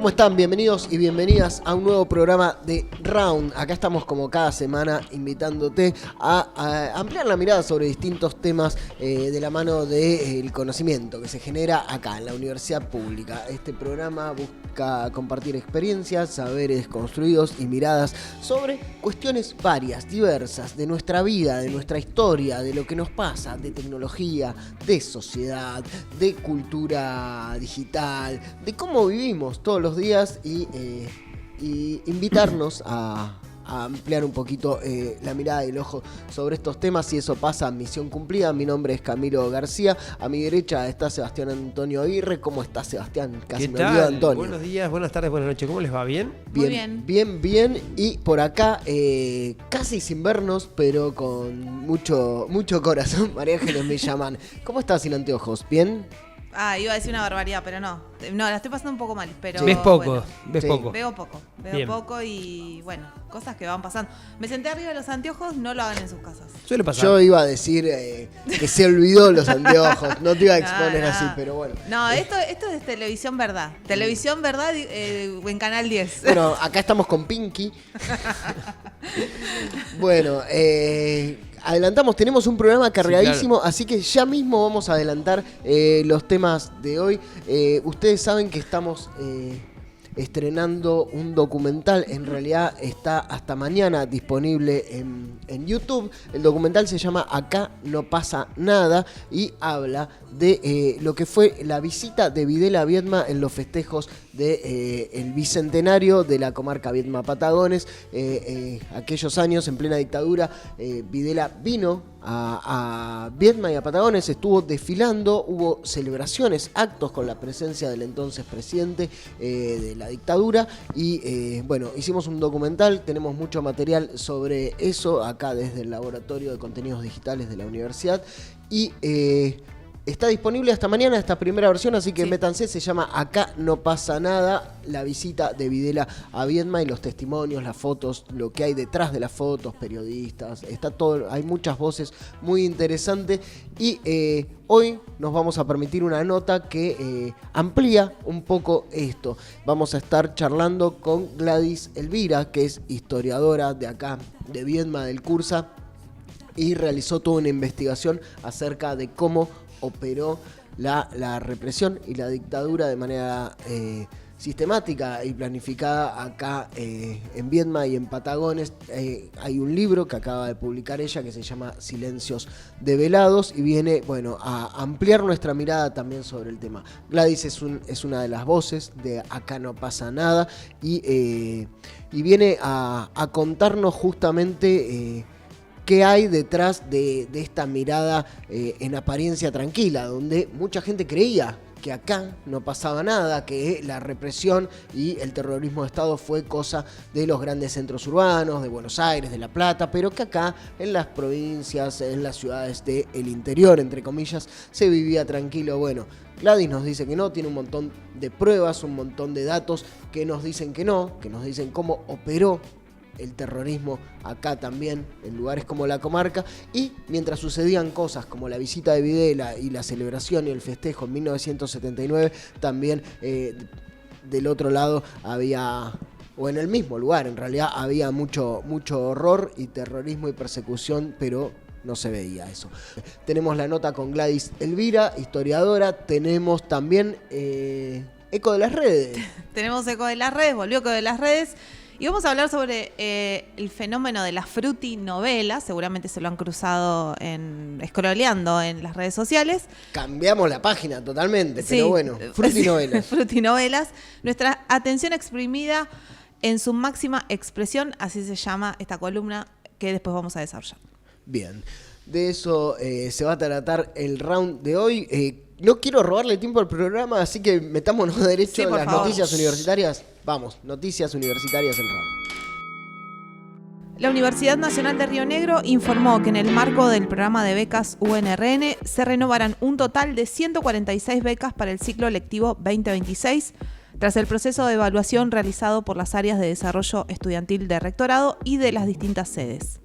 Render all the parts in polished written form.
¿Cómo están? Bienvenidos y bienvenidas a un nuevo programa de Round. Acá estamos como cada semana invitándote a ampliar la mirada sobre distintos temas de la mano del conocimiento que se genera acá en la Universidad Pública. Este programa busca compartir experiencias, saberes construidos y miradas sobre cuestiones varias, diversas, de nuestra vida, de nuestra historia, de lo que nos pasa, de tecnología, de sociedad, de cultura digital, de cómo vivimos todos los días y invitarnos a ampliar un poquito la mirada y el ojo sobre estos temas. Y eso pasa, misión cumplida. Mi nombre es Camilo García. A mi derecha está Sebastián Antonio Aguirre. ¿Cómo está, Sebastián? Casi me olvido, Antonio. Buenos días, buenas tardes, buenas noches. ¿Cómo les va? ¿Bien? Muy bien. Y por acá, casi sin vernos, pero con mucho corazón, María Ángeles me llaman. ¿Cómo estás sin anteojos? ¿Bien? Iba a decir una barbaridad, pero no. No, la estoy pasando un poco mal, pero... ¿Ves poco? Bueno, ¿Ves sí. poco? Veo poco y bueno, cosas que van pasando. Me senté arriba de los anteojos, no lo hagan en sus casas. Suele pasar. Yo iba a decir que se olvidó los anteojos. No te iba a exponer así, pero bueno. No, esto es Televisión Verdad. Televisión Verdad en Canal 10. Bueno, acá estamos con Pinky. Bueno, adelantamos, tenemos un programa cargadísimo, sí, claro. Así que ya mismo vamos a adelantar los temas de hoy. Ustedes saben que estamos estrenando un documental, en realidad está hasta mañana disponible en YouTube. El documental se llama Acá no pasa nada y habla de lo que fue la visita de Videla a Viedma en los festejos el bicentenario de la comarca Viedma-Patagones. Aquellos años, en plena dictadura, Videla vino a Viedma y a Patagones, estuvo desfilando, hubo celebraciones, actos con la presencia del entonces presidente de la dictadura y bueno, hicimos un documental, tenemos mucho material sobre eso acá desde el Laboratorio de Contenidos Digitales de la Universidad y está disponible hasta mañana esta primera versión, así que sí. Métanse, se llama Acá no pasa nada, la visita de Videla a Viedma y los testimonios, las fotos, lo que hay detrás de las fotos, periodistas, está todo, hay muchas voces muy interesantes y hoy nos vamos a permitir una nota que amplía un poco esto. Vamos a estar charlando con Gladys Elvira, que es historiadora de acá, de Viedma, del Cursa, y realizó toda una investigación acerca de cómo operó la represión y la dictadura de manera sistemática y planificada acá en Viedma y en Patagones. Hay un libro que acaba de publicar ella que se llama Silencios develados y viene, bueno, a ampliar nuestra mirada también sobre el tema. Gladys es una de las voces de Acá no pasa nada y viene a contarnos justamente qué hay detrás de esta mirada en apariencia tranquila, donde mucha gente creía que acá no pasaba nada, que la represión y el terrorismo de Estado fue cosa de los grandes centros urbanos, de Buenos Aires, de La Plata, pero que acá en las provincias, en las ciudades del interior, entre comillas, se vivía tranquilo. Bueno, Gladys nos dice que no, tiene un montón de pruebas, un montón de datos que nos dicen que no, que nos dicen cómo operó el terrorismo acá también, en lugares como la comarca, y mientras sucedían cosas como la visita de Videla y la celebración y el festejo en 1979, también del otro lado había, o en el mismo lugar en realidad, había mucho horror y terrorismo y persecución, pero no se veía eso. Tenemos la nota con Gladys Elvira, historiadora, tenemos también Eco de las Redes. Tenemos Eco de las Redes, volvió Eco de las Redes. Y vamos a hablar sobre el fenómeno de las frutinovelas. Seguramente se lo han cruzado scrolleando en las redes sociales. Cambiamos la página totalmente, sí, pero bueno, frutinovelas. Frutinovelas. Nuestra atención exprimida en su máxima expresión, así se llama esta columna que después vamos a desarrollar. Bien, de eso se va a tratar el round de hoy. No quiero robarle tiempo al programa, así que metámonos derecho en las noticias universitarias. Vamos, noticias universitarias en round. La Universidad Nacional de Río Negro informó que en el marco del programa de becas UNRN se renovarán un total de 146 becas para el ciclo lectivo 2026, tras el proceso de evaluación realizado por las áreas de desarrollo estudiantil de rectorado y de las distintas sedes.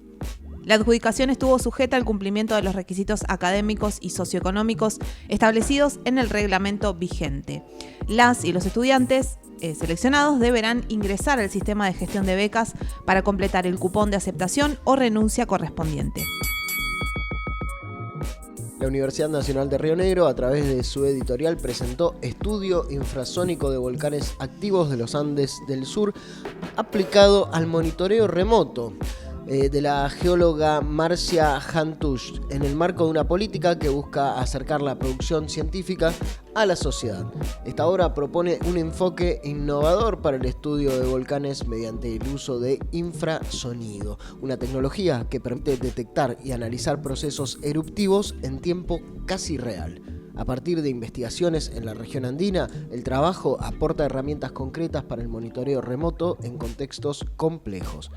La adjudicación estuvo sujeta al cumplimiento de los requisitos académicos y socioeconómicos establecidos en el reglamento vigente. Las y los estudiantes seleccionados deberán ingresar al sistema de gestión de becas para completar el cupón de aceptación o renuncia correspondiente. La Universidad Nacional de Río Negro, a través de su editorial, presentó Estudio Infrasónico de Volcanes Activos de los Andes del Sur, aplicado al monitoreo remoto de la geóloga Marcia Hantusch, en el marco de una política que busca acercar la producción científica a la sociedad. Esta obra propone un enfoque innovador para el estudio de volcanes mediante el uso de infrasonido, una tecnología que permite detectar y analizar procesos eruptivos en tiempo casi real. A partir de investigaciones en la región andina, el trabajo aporta herramientas concretas para el monitoreo remoto en contextos complejos.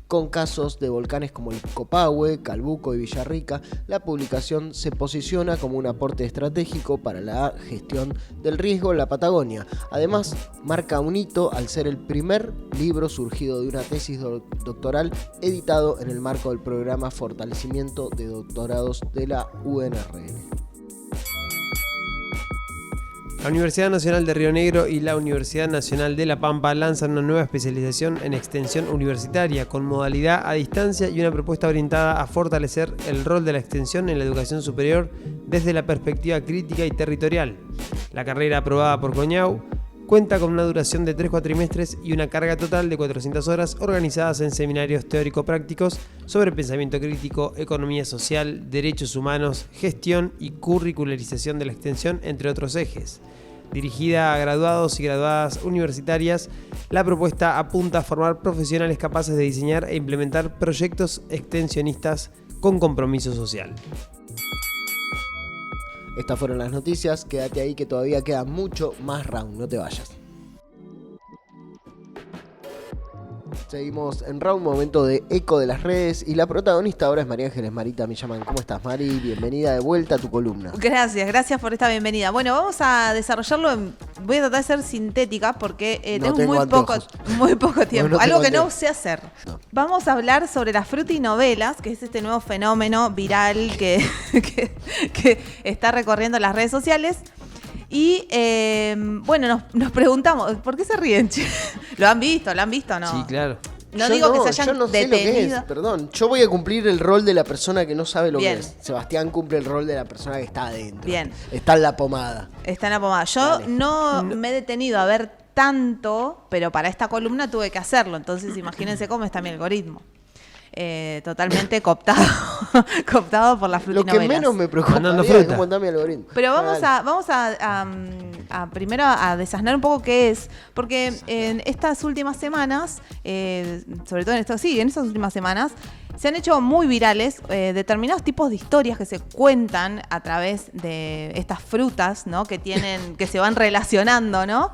Con casos de volcanes como el Copahue, Calbuco y Villarrica, la publicación se posiciona como un aporte estratégico para la gestión del riesgo en la Patagonia. Además, marca un hito al ser el primer libro surgido de una tesis doctoral editado en el marco del programa Fortalecimiento de Doctorados de la UNRN. La Universidad Nacional de Río Negro y la Universidad Nacional de La Pampa lanzan una nueva especialización en extensión universitaria con modalidad a distancia y una propuesta orientada a fortalecer el rol de la extensión en la educación superior desde la perspectiva crítica y territorial. La carrera aprobada por CONIAU cuenta con una duración de 3 cuatrimestres y una carga total de 400 horas organizadas en seminarios teórico-prácticos sobre pensamiento crítico, economía social, derechos humanos, gestión y curricularización de la extensión, entre otros ejes. Dirigida a graduados y graduadas universitarias, la propuesta apunta a formar profesionales capaces de diseñar e implementar proyectos extensionistas con compromiso social. Estas fueron las noticias, quédate ahí que todavía queda mucho más round, no te vayas. Seguimos en round, momento de eco de las redes, y la protagonista ahora es María Ángeles Marita Millaman. ¿Cómo estás, Mari? Bienvenida de vuelta a tu columna. Gracias por esta bienvenida. Bueno, vamos a desarrollarlo, voy a tratar de ser sintética porque tengo muy poco tiempo, No algo que anteojos. no sé hacer. No. Vamos a hablar sobre las frutinovelas, que es este nuevo fenómeno viral que está recorriendo las redes sociales. Y bueno, nos preguntamos, ¿por qué se ríen? ¿Lo han visto, no? Sí, claro. No digo que se hayan yo no sé lo que detenido. es, perdón. Yo voy a cumplir el rol de la persona que no sabe lo Bien. que es. Sebastián cumple el rol de la persona que está adentro. Bien. Está en la pomada. Está en la pomada. Yo Dale. no me he detenido a ver tanto, pero para esta columna tuve que hacerlo. Entonces imagínense cómo está mi algoritmo. Totalmente cooptado por las Lo frutinovelas. que menos me preocupa Mandando es fruta. cómo está mi algoritmo. Pero Dale. vamos a primero a desasnar un poco qué es, porque en estas últimas semanas, sobre todo en estas últimas semanas, se han hecho muy virales determinados tipos de historias que se cuentan a través de estas frutas, ¿no? Que se van relacionando, ¿no?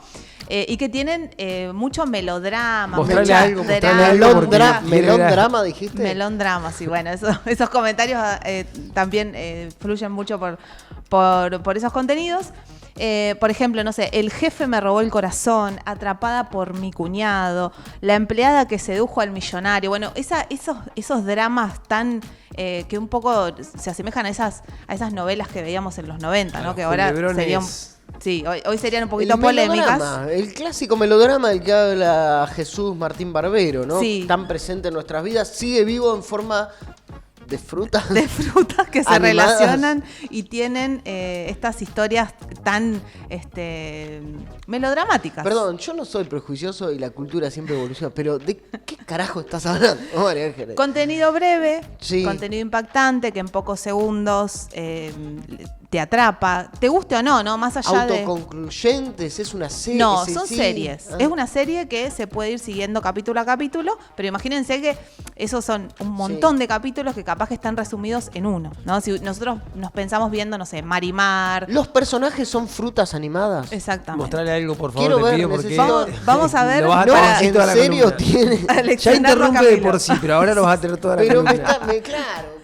Y que tienen mucho melodrama. Mostrale mucha algo, mostrale drama. algo, porque Melón quiere drama, dijiste. Melón drama, sí, bueno, esos comentarios también fluyen mucho por esos contenidos. Por ejemplo, no sé, el jefe me robó el corazón, atrapada por mi cuñado, la empleada que sedujo al millonario. Bueno, esos dramas tan que un poco se asemejan a esas novelas que veíamos en los 90, ¿no? Que ahora serían... Sí, hoy serían un poquito El polémicas. melodrama, el clásico melodrama del que habla Jesús Martín Barbero, ¿no? Sí. Tan presente en nuestras vidas, sigue vivo en forma de frutas. De frutas que se Animadas. relacionan y tienen estas historias tan melodramáticas. Perdón, yo no soy prejuicioso y la cultura siempre evoluciona, pero ¿de qué carajo estás hablando, María Ángeles? Contenido breve, Sí. contenido impactante que en pocos segundos te atrapa, te guste o no, ¿no? Más allá de... Autoconcluyentes, es una serie. No, sí, son sí. series. Ah. Es una serie que se puede ir siguiendo capítulo a capítulo, pero imagínense que esos son un montón de capítulos que capaz que están resumidos en uno, ¿no? Si nosotros nos pensamos viendo, no sé, Marimar. ¿Los personajes son frutas animadas? Exactamente. Mostrale algo, por Quiero favor, te ver, pido, porque necesito- Vamos a ver. lo vas a No, tener para- ¿en toda la serio columna. tiene? a Ya leccionar los interrumpe de capítulos. por sí, pero ahora lo vas a tener toda la Pero columna. claro.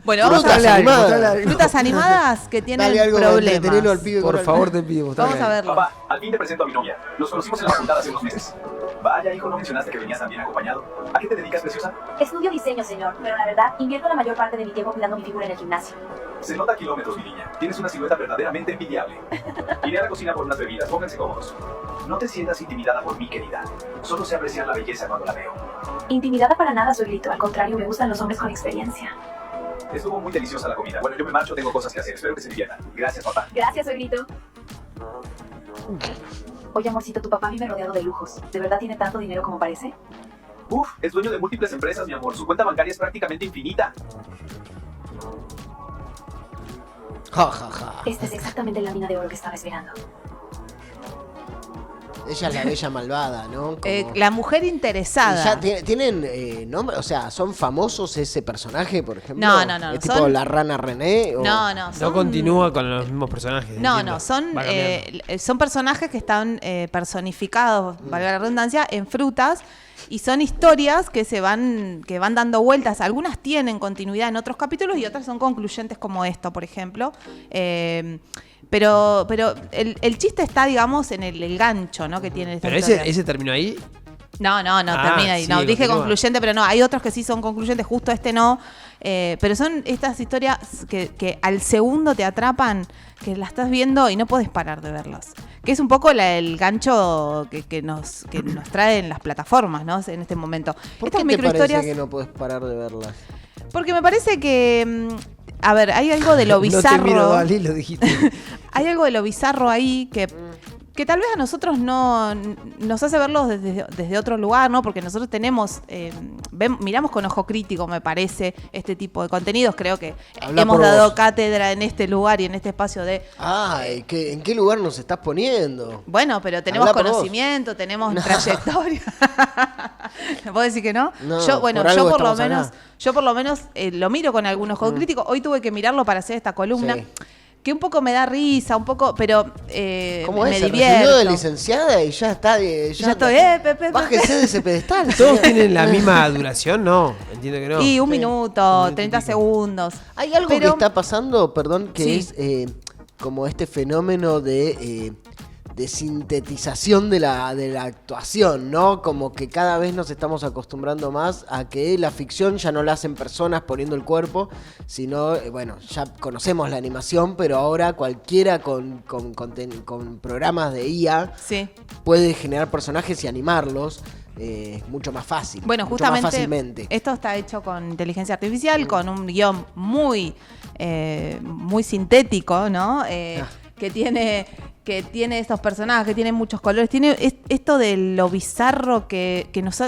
Bueno, vamos a Frutas hablar. animadas. Frutas animadas que tienen Dale algo para entretenerlo al problemas. pibe. Por con favor, te pido. Vamos a verlo. Papá, al fin te presento a mi novia. Nos conocimos en la facultad hace unos meses. Vaya, hijo, ¿no mencionaste que venías tan bien acompañado? ¿A qué te dedicas, preciosa? Estudio diseño, señor, pero la verdad, invierto la mayor parte de mi tiempo cuidando mi figura en el gimnasio. Se nota a kilómetros, mi niña. Tienes una silueta verdaderamente envidiable. Iré a la cocina por unas bebidas. Pónganse cómodos. No te sientas intimidada por mí, querida. Solo sé apreciar la belleza cuando la veo. Intimidada para nada, suegrito. Al contrario, me gustan los hombres con experiencia. Estuvo muy deliciosa la comida. Bueno, yo me marcho, tengo cosas que hacer. Espero que se diviertan. Gracias, papá. Gracias, suegrito. Oye, amorcito, tu papá vive rodeado de lujos. ¿De verdad tiene tanto dinero como parece? Uf, es dueño de múltiples empresas, mi amor. Su cuenta bancaria es prácticamente infinita. Ja, ja, ja. Esta es exactamente la mina de oro que estaba esperando. Ella es la bella malvada, ¿no? Como- La mujer interesada. ¿Y ya tienen nombre? O sea, ¿son famosos ese personaje, por ejemplo? No. ¿Es tipo Son- la rana René? O... No. No continúa con los mismos personajes. No, entiendo. son, Va cambiando. son personajes que están personificados, valga la redundancia, en frutas y son historias que van dando vueltas. Algunas tienen continuidad en otros capítulos y otras son concluyentes como esto, por ejemplo. Pero el chiste está, digamos, en el gancho, ¿no? Que tiene esta Pero historia. ese terminó ahí. No, termina ahí. sí, No, dije continúa. concluyente, pero no. Hay otros que sí son concluyentes, justo este no. Pero son estas historias que al segundo te atrapan, que las estás viendo y no puedes parar de verlas. Que es un poco el gancho que nos traen las plataformas, ¿no? En este momento. ¿Por Estas qué te parece microhistorias. que no puedes parar de verlas? Porque me parece que. A ver, hay algo de lo bizarro. No te miro, Dalí, lo dijiste. Hay algo de lo bizarro ahí que tal vez a nosotros no nos hace verlos desde otro lugar, ¿no? Porque nosotros tenemos, miramos con ojo crítico, me parece, este tipo de contenidos. Creo que Habla hemos por dado vos. cátedra en este lugar y en este espacio de... Ay, ¿en qué lugar nos estás poniendo? Bueno, pero tenemos Habla por conocimiento, tenemos trayectoria. ¿Puedo decir que no? No, yo por algo por lo estamos menos, acá. lo miro con algún ojo crítico. Hoy tuve que mirarlo para hacer esta columna. Sí. Que un poco me da risa, un poco, pero ¿Cómo me es? Se divierto. recibió de licenciada y ya está. Ya estoy, Bájese de ese pedestal. ¿Todos tienen la misma duración? No, entiendo que no. Y un Sí. minuto, Un 30 minutito. segundos. Hay algo Pero- que está pasando, perdón, que Sí. es como este fenómeno de sintetización de la actuación, ¿no? Como que cada vez nos estamos acostumbrando más a que la ficción ya no la hacen personas poniendo el cuerpo, sino, bueno, ya conocemos la animación, pero ahora cualquiera con programas de IA Sí. puede generar personajes y animarlos mucho más fácil. Bueno, mucho más justamente fácilmente. esto está hecho con inteligencia artificial, con un guión muy sintético, ¿no? Que tiene estos personajes, que tiene muchos colores. Tiene esto de lo bizarro que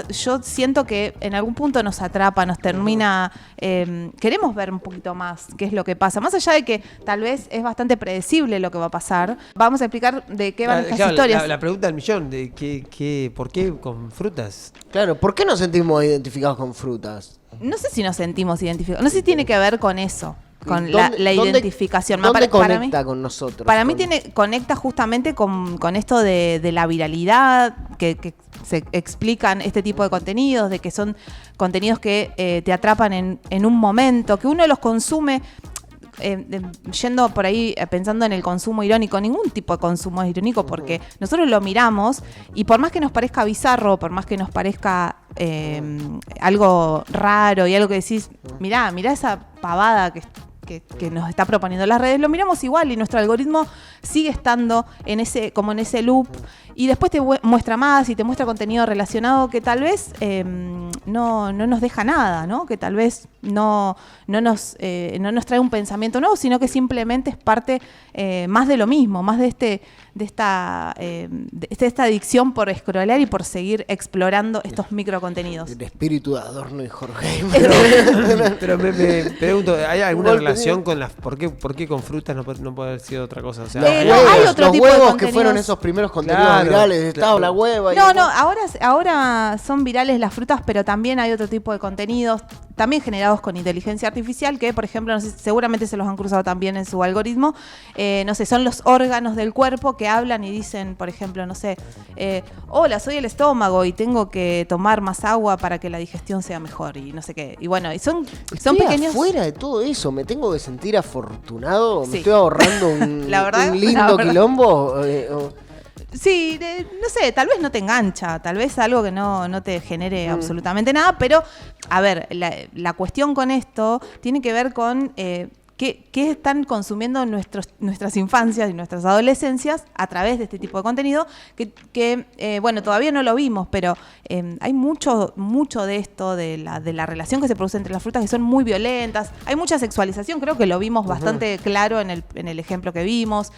yo siento que en algún punto nos atrapa, nos termina... queremos ver un poquito más qué es lo que pasa. Más allá de que tal vez es bastante predecible lo que va a pasar, vamos a explicar de qué van estas Claro, historias. la pregunta del millón, de ¿por qué con frutas? Claro, ¿por qué nos sentimos identificados con frutas? No sé si nos sentimos identificados. No sé si tiene que ver con eso, con ¿Y la dónde- identificación. ¿Dónde Para conecta mí, con nosotros? para mí Con- conecta justamente con esto de la viralidad, que se explican este tipo de contenidos, de que son contenidos que te atrapan en un momento, que uno los consume. Yendo por ahí pensando en el consumo irónico, ningún tipo de consumo es irónico porque nosotros lo miramos y por más que nos parezca bizarro, por más que nos parezca algo raro y algo que decís, mirá esa pavada que nos está proponiendo las redes, lo miramos igual y nuestro algoritmo sigue estando como en ese loop y después te muestra más y te muestra contenido relacionado que tal vez no nos deja nada, ¿no? Que tal vez no nos trae un pensamiento nuevo, sino que simplemente es parte más de lo mismo, más de esta adicción por scrollear y por seguir explorando estos microcontenidos. El espíritu de Adorno y Jorge. Pero me pregunto, ¿hay alguna Igual relación con las... ¿Por qué con frutas no puede haber sido otra cosa? O sea, Los no, huevos, hay otro los tipo de huevos que contenidos. fueron esos primeros contenidos Claro, virales, estaba claro. la hueva. y No, demás. ahora son virales las frutas, pero también hay otro tipo de contenidos, también generados con inteligencia artificial, que por ejemplo, no sé, seguramente se los han cruzado también en su algoritmo, no sé, son los órganos del cuerpo que hablan y dicen, por ejemplo, no sé, hola, soy el estómago y tengo que tomar más agua para que la digestión sea mejor y no sé qué. Y bueno, y son pequeños... Fuera de todo eso, me tengo que sentir afortunado, Sí. me estoy ahorrando un, La verdad, un lindo la verdad. quilombo. Sí, no sé, tal vez no te engancha, tal vez algo que no te genere absolutamente nada, pero, a ver, la cuestión con esto tiene que ver con qué están consumiendo nuestras infancias y nuestras adolescencias a través de este tipo de contenido, que bueno, todavía no lo vimos, pero hay mucho de esto, de la relación que se produce entre las frutas, que son muy violentas, hay mucha sexualización, creo que lo vimos bastante claro en el ejemplo que vimos,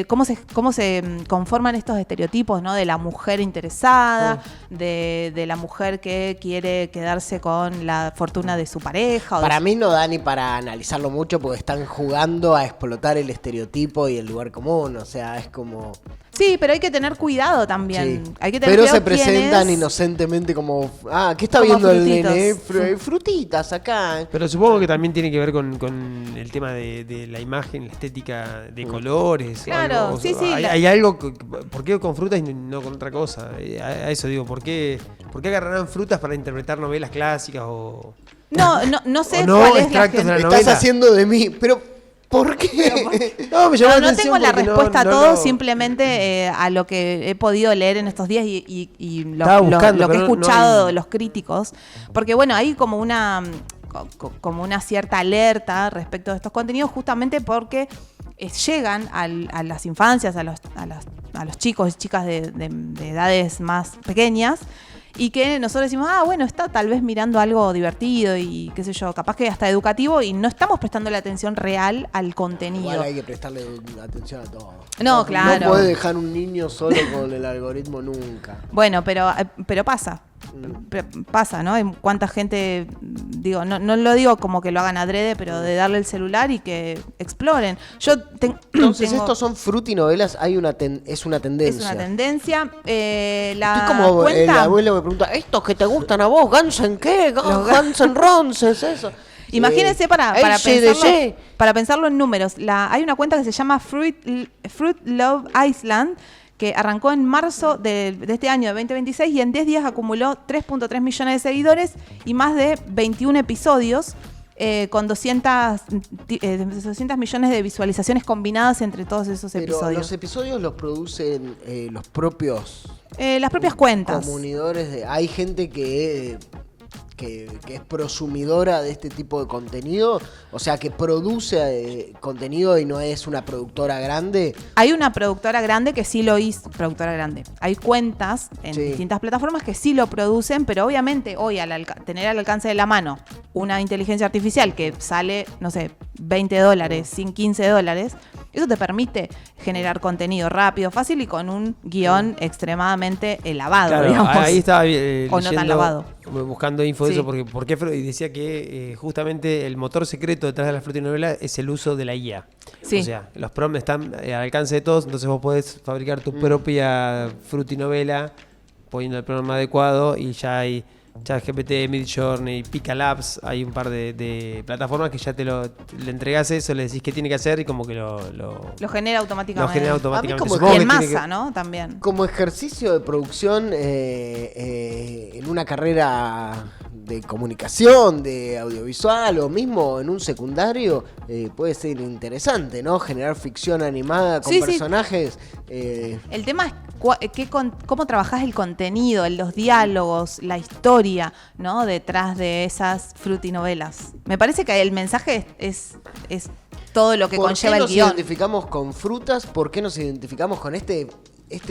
cómo se conforman estos estereotipos, ¿no? De la mujer interesada, de la mujer que quiere quedarse con la fortuna de su pareja. Para mí no da ni para analizarlo mucho porque están jugando a explotar el estereotipo y el lugar común, o sea, es como... Sí, pero hay que tener cuidado también. Sí. Hay que tener Pero se cuidado quién presentan es. inocentemente como, ¿qué está Como viendo frutitos. el nene? Sí. Frutitas acá. Pero supongo que también tiene que ver con el tema de la imagen, la estética de colores. o Claro, algo. sí, sí, Hay algo, ¿por qué con frutas y no con otra cosa? A eso digo, ¿por qué agarrarán frutas para interpretar novelas clásicas o...? No sé O no, cuál es la extractos de gente. la Estás novela. haciendo de mí, pero ¿por qué? No, me llamó la No atención tengo la porque respuesta a no todo, lo- simplemente a lo que he podido leer en estos días y Estaba buscando, lo que he pero no escuchado hay- de los críticos. Porque bueno, hay como una cierta alerta respecto de estos contenidos, justamente porque llegan a las infancias, a los chicos y chicas de edades más pequeñas, y que nosotros decimos, bueno, está tal vez mirando algo divertido y qué sé yo, capaz que hasta educativo, y no estamos prestando la atención real al contenido. Igual hay que prestarle atención a todo. No, claro. No puede dejar un niño solo con el algoritmo nunca. Bueno, pero pasa. Pasa, ¿no? Hay cuánta gente, digo, no lo digo como que lo hagan adrede, pero de darle el celular y que exploren. Entonces, estos son frutinovelas, es una tendencia. Es una tendencia. La Estoy como el cuenta, abuelo me pregunta, ¿estos que te gustan a vos? ¿Guns N' qué? ¿Guns N' Roses? Eso. imagínense para pensarlo en números. Hay una cuenta que se llama Fruit Love Island, que arrancó en marzo de este año de 2026 y en 10 días acumuló 3.3 millones de seguidores y más de 21 episodios con 200 millones de visualizaciones combinadas entre todos esos Pero episodios. los episodios los producen los propios Las propias cuentas. comunidores. Hay gente que es prosumidora de este tipo de contenido, o sea, que produce contenido y no es una productora grande. Hay una productora grande que sí lo hizo, productora grande. Hay cuentas en distintas plataformas que sí lo producen, pero obviamente hoy tener al alcance de la mano una inteligencia artificial que sale, no sé, $20, $15, eso te permite generar contenido rápido, fácil y con un guión extremadamente lavado, Claro, digamos. ahí estaba O no tan lavado. buscando info de Sí. eso, porque y decía que justamente el motor secreto detrás de la frutinovela es el uso de la IA. Sí. O sea, los prompts están al alcance de todos, entonces vos podés fabricar tu propia frutinovela poniendo el programa adecuado y ya hay ChatGPT, Midjourney, Pika Labs, hay un par de plataformas que ya le entregás eso, le decís qué tiene que hacer y como que lo genera automáticamente. genera automáticamente. como Supongo Y que en tiene que- masa, ¿no? También. Como ejercicio de producción en una carrera de comunicación, de audiovisual o mismo en un secundario, puede ser interesante, ¿no? Generar ficción animada con Sí, sí. personajes. El tema es cómo trabajás el contenido, los diálogos, la historia, ¿no? Detrás de esas frutinovelas. Me parece que el mensaje es todo lo que ¿Por conlleva qué el nos guión. identificamos con frutas? ¿Por qué nos identificamos con este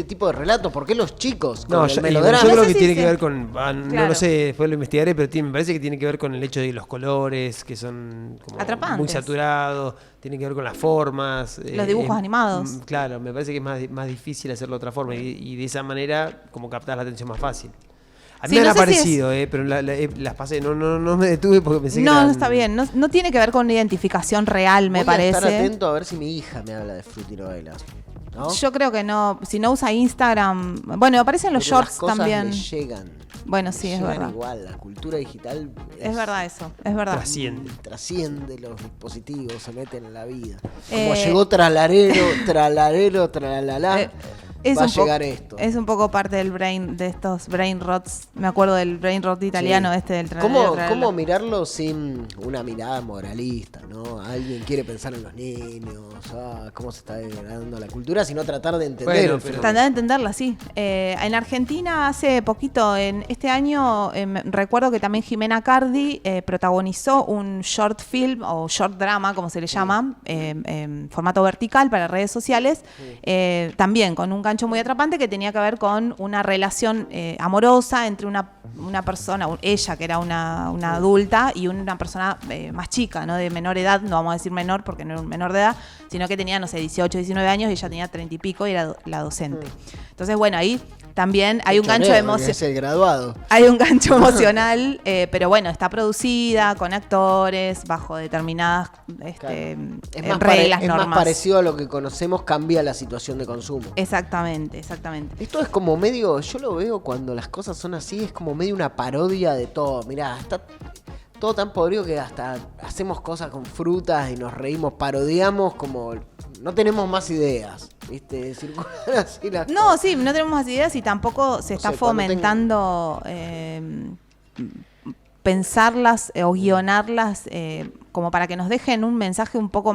tipo de relato? ¿Por qué los chicos? Con No, el yo melodrama. creo No sé que si tiene se- que ver con, no Claro. lo sé, después lo investigaré, pero me parece que tiene que ver con el hecho de los colores, que son como Atrapantes. muy saturados, tiene que ver con las formas. Los dibujos animados. Claro, me parece que es más difícil hacerlo de otra forma y de esa manera como captar la atención más fácil. A mí Sí, me no han sé si aparecido, pero las pasé, no me detuve porque pensé que No, eran- no está bien. No tiene que ver con una identificación real, me Voy a estar parece. atento a ver si mi hija me habla de frutinovelas. ¿No? Yo creo que no. Si no usa Instagram. Bueno, aparecen los Pero las shorts cosas también. le llegan. Bueno, sí, es llegan verdad. igual, la cultura digital Es verdad eso, es verdad. Trasciende. los dispositivos, se meten en la vida. Como llegó tralalero, tralalá, va a llegar esto. Es un poco parte de estos brain rots. Me acuerdo del brain rot italiano del tralalero. ¿Cómo mirarlo sin una mirada moralista, ¿no? Alguien quiere pensar en los niños, cómo se está degradando la cultura, sino tratar de entender el fenómeno. Tratar de entenderla, sí. En Argentina hace poquito, en este año, recuerdo que también Jimena Cardi protagonizó un short film o short drama, como se le llama, en formato vertical para redes sociales, también con un gancho muy atrapante que tenía que ver con una relación amorosa entre una persona, ella que era una adulta y una persona más chica, ¿no? De menor edad, no vamos a decir menor porque no era un menor de edad, sino que tenía, 18, 19 años y ella tenía 30 y pico y era la docente. Entonces, bueno, ahí también hay un gancho emocional. Es el graduado. Hay un gancho emocional, pero bueno, está producida con actores, bajo determinadas reglas, es normas. más parecido a lo que conocemos, cambia la situación de consumo. Exactamente. Esto es como medio, yo lo veo cuando las cosas son así, es como medio una parodia de todo. Mirá, está todo tan podrido que hasta hacemos cosas con frutas y nos reímos, parodiamos como no tenemos más ideas, ¿viste? Circular así las cosas. Sí, no tenemos más ideas y tampoco se está fomentando pensarlas o guionarlas como para que nos dejen un mensaje un poco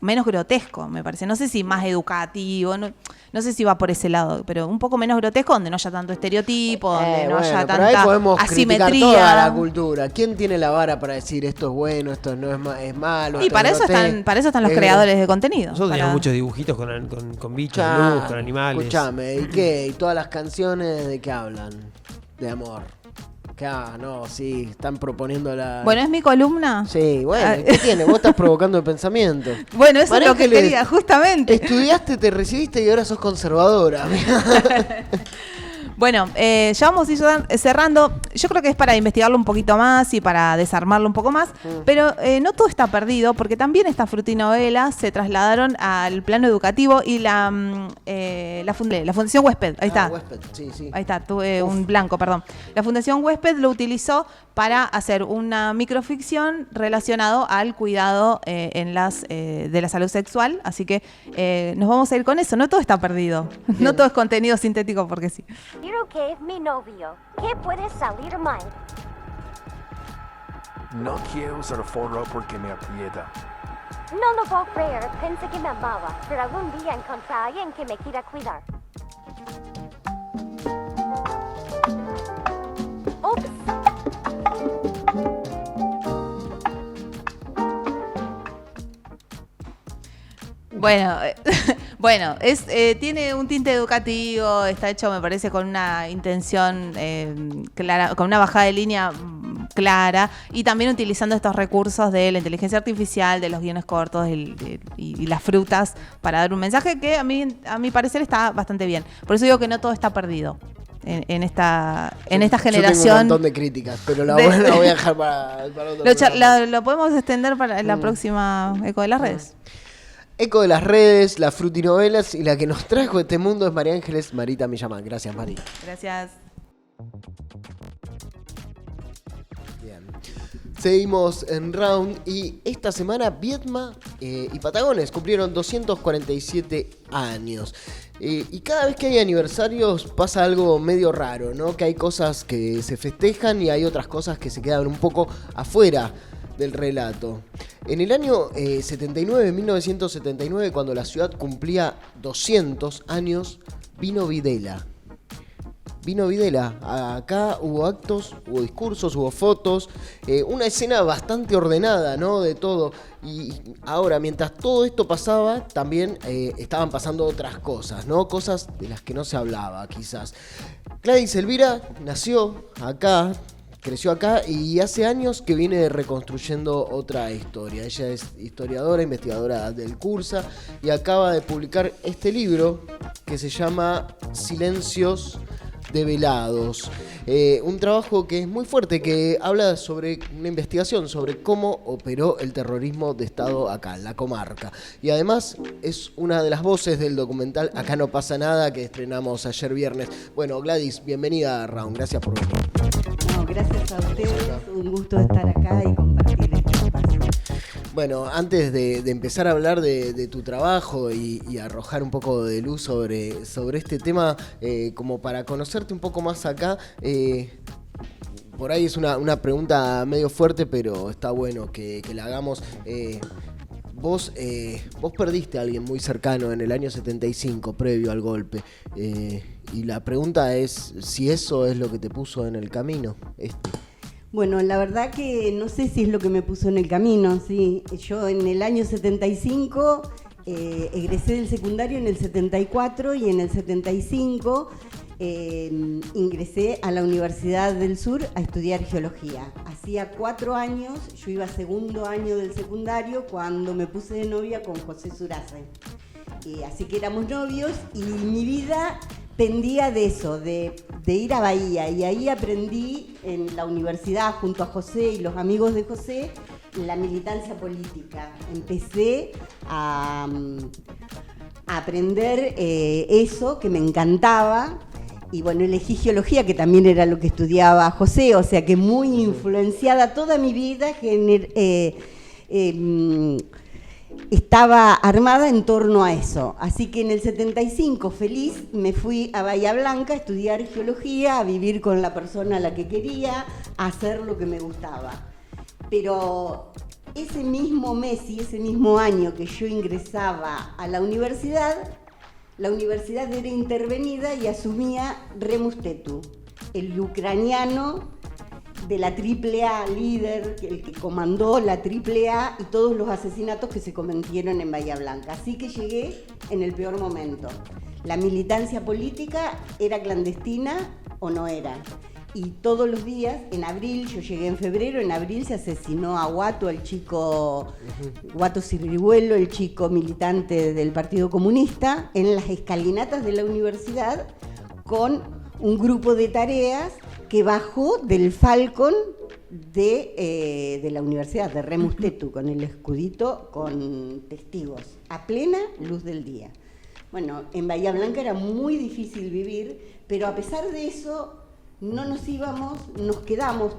menos grotesco, me parece. No sé si más educativo, no sé si va por ese lado, pero un poco menos grotesco, donde no haya tanto estereotipo, donde no haya pero ahí tanta podemos criticar asimetría. toda la cultura. ¿Quién tiene la vara para decir esto es bueno, esto no es malo? Y para eso están los creadores de contenido. Nosotros teníamos muchos dibujitos con bichos de luz, con animales. Escuchame, ¿y qué? ¿Y todas las canciones de qué hablan? De amor. Sí, están proponiendo la... Bueno, ¿es mi columna? Sí, bueno, ¿qué tiene? Vos estás provocando el pensamiento. Bueno, eso es lo que quería, justamente. Estudiaste, te recibiste y ahora sos conservadora. Bueno, ya vamos a ir cerrando. Yo creo que es para investigarlo un poquito más y para desarmarlo un poco más, pero no todo está perdido, porque también estas frutinovelas se trasladaron al plano educativo y la Fundación Huésped, ahí está. Huésped, sí. Ahí está, tuve un blanco, perdón. La Fundación Huésped lo utilizó para hacer una microficción relacionado al cuidado de la salud sexual, así que nos vamos a ir con eso. No todo está perdido, no todo es contenido sintético porque sí. Quiero que es mi novio. ¿Qué puede salir mal? No quiero ser forro porque me aprieta. No lo puedo creer. Pensé que me amaba, pero algún día encontré a alguien que me quiera cuidar. Ups. Bueno, tiene un tinte educativo, está hecho, me parece, con una intención clara, con una bajada de línea clara y también utilizando estos recursos de la inteligencia artificial, de los guiones cortos y las frutas para dar un mensaje que a mi parecer está bastante bien. Por eso digo que no todo está perdido. En esta generación. Yo tengo un montón de críticas, pero la voy a dejar para otro. Lo podemos extender para la próxima Eco de las Redes. Eco de las Redes, las frutinovelas y la que nos trajo este mundo es María Ángeles Marita Millamán. Gracias, Mari. Gracias. Bien. Seguimos en Round y esta semana Viedma y Patagones cumplieron 247 años. Y cada vez que hay aniversarios pasa algo medio raro, ¿no? Que hay cosas que se festejan y hay otras cosas que se quedan un poco afuera del relato. En el año 1979, cuando la ciudad cumplía 200 años, vino Videla. Acá hubo actos, hubo discursos, hubo fotos, una escena bastante ordenada, ¿no? De todo. Y ahora, mientras todo esto pasaba, también estaban pasando otras cosas, ¿no? Cosas de las que no se hablaba, quizás. Gladys Elvira nació acá, creció acá y hace años que viene reconstruyendo otra historia. Ella es historiadora, investigadora del Cursa y acaba de publicar este libro que se llama Silencios develados. Un trabajo que es muy fuerte, que habla sobre una investigación sobre cómo operó el terrorismo de Estado acá, en la comarca. Y además es una de las voces del documental Acá no pasa nada, que estrenamos ayer viernes. Bueno, Gladys, bienvenida a Round. Gracias por venir. No, gracias a ustedes. Un gusto estar acá y compartir este espacio. Bueno, antes de empezar a hablar de tu trabajo y arrojar un poco de luz sobre este tema, como para conocerte un poco más acá, por ahí es una pregunta medio fuerte, pero está bueno que la hagamos. Vos perdiste a alguien muy cercano en el año 75, previo al golpe. Y la pregunta es si eso es lo que te puso en el camino. Bueno, la verdad que no sé si es lo que me puso en el camino, sí. Yo en el año 75 egresé del secundario en el 74 y en el 75 ingresé a la Universidad del Sur a estudiar geología. Hacía 4 años, yo iba a segundo año del secundario cuando me puse de novia con José Surace. Así que éramos novios y mi vida pendía de eso, de ir a Bahía, y ahí aprendí en la universidad junto a José y los amigos de José la militancia política. Empecé a aprender eso que me encantaba, y bueno, elegí geología, que también era lo que estudiaba José, o sea que muy influenciada toda mi vida estaba armada en torno a eso. Así que en el 75, feliz, me fui a Bahía Blanca a estudiar geología, a vivir con la persona a la que quería, a hacer lo que me gustaba. Pero ese mismo mes y ese mismo año que yo ingresaba a la universidad era intervenida y asumía Remus Tetu, el ucraniano de la AAA, líder, el que comandó la AAA y todos los asesinatos que se cometieron en Bahía Blanca. Así que llegué en el peor momento. La militancia política era clandestina o no era. Y todos los días, en abril, yo llegué en febrero, en abril se asesinó a Guato, el chico Guato Cirribuelo, el chico militante del Partido Comunista, en las escalinatas de la universidad, con un grupo de tareas que bajó del Falcon de la universidad, de Remus Tetu, con el escudito, con testigos, a plena luz del día. Bueno, en Bahía Blanca era muy difícil vivir, pero a pesar de eso no nos íbamos,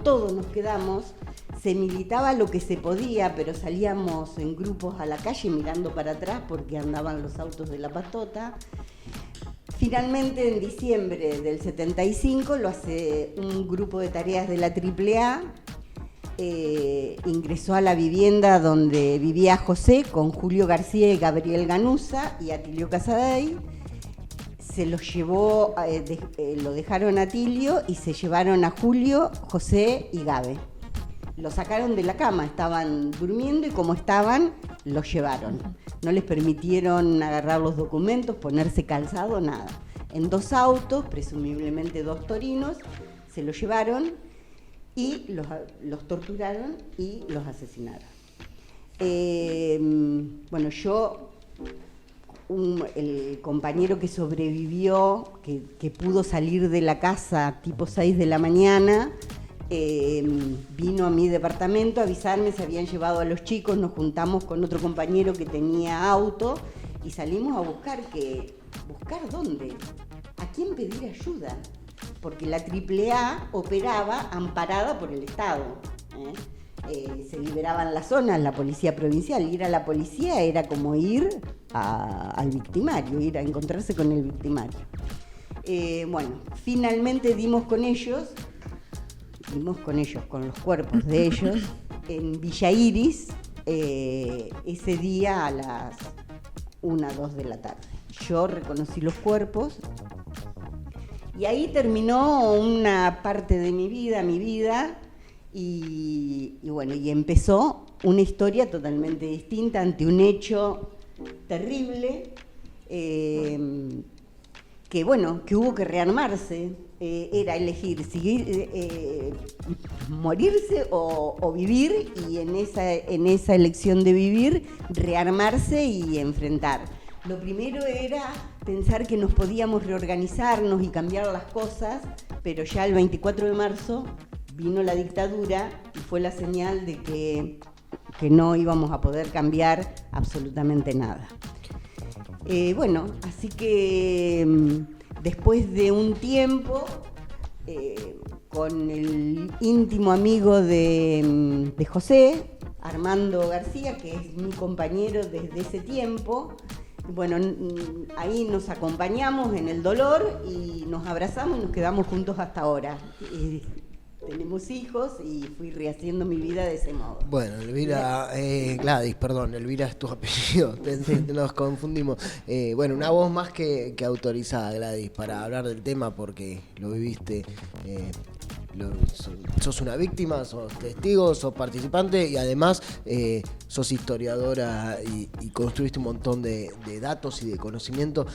todos nos quedamos, se militaba lo que se podía, pero salíamos en grupos a la calle mirando para atrás porque andaban los autos de la patota. Finalmente, en diciembre del 75, lo hace un grupo de tareas de la AAA, ingresó a la vivienda donde vivía José con Julio García y Gabriel Ganuza y Atilio Casadei. Se los llevó, lo dejaron a Atilio y se llevaron a Julio, José y Gabe. Lo sacaron de la cama, estaban durmiendo y como estaban, los llevaron. No les permitieron agarrar los documentos, ponerse calzado, nada. En 2 autos, presumiblemente 2 torinos, se los llevaron y los torturaron y los asesinaron. Bueno, el compañero que sobrevivió, que pudo salir de la casa tipo 6 de la mañana, vino a mi departamento a avisarme, se habían llevado a los chicos, nos juntamos con otro compañero que tenía auto y salimos a buscar dónde, a quién pedir ayuda, porque la AAA operaba amparada por el Estado. Se liberaban las zonas, la policía provincial, ir a la policía era como ir al victimario, ir a encontrarse con el victimario. Bueno, finalmente dimos con ellos, con los cuerpos de ellos, en Villa Iris, ese día a las 1, 2 de la tarde. Yo reconocí los cuerpos y ahí terminó una parte de mi vida, y bueno, y empezó una historia totalmente distinta ante un hecho terrible, que hubo que rearmarse. Era elegir morirse o vivir, y en esa elección de vivir, rearmarse y enfrentar. Lo primero era pensar que nos podíamos reorganizarnos y cambiar las cosas, pero ya el 24 de marzo vino la dictadura y fue la señal de que no íbamos a poder cambiar absolutamente nada. Bueno, así que después de un tiempo, con el íntimo amigo de José, Armando García, que es mi compañero desde ese tiempo, bueno, ahí nos acompañamos en el dolor y nos abrazamos y nos quedamos juntos hasta ahora. Tenemos hijos y fui rehaciendo mi vida de ese modo. Bueno, Elvira, Gladys, perdón, Elvira es tu apellido, nos confundimos. Bueno, una voz más que autorizada, Gladys, para hablar del tema porque lo viviste. Sos una víctima, sos testigo, sos participante y además sos historiadora y construiste un montón de datos y de conocimiento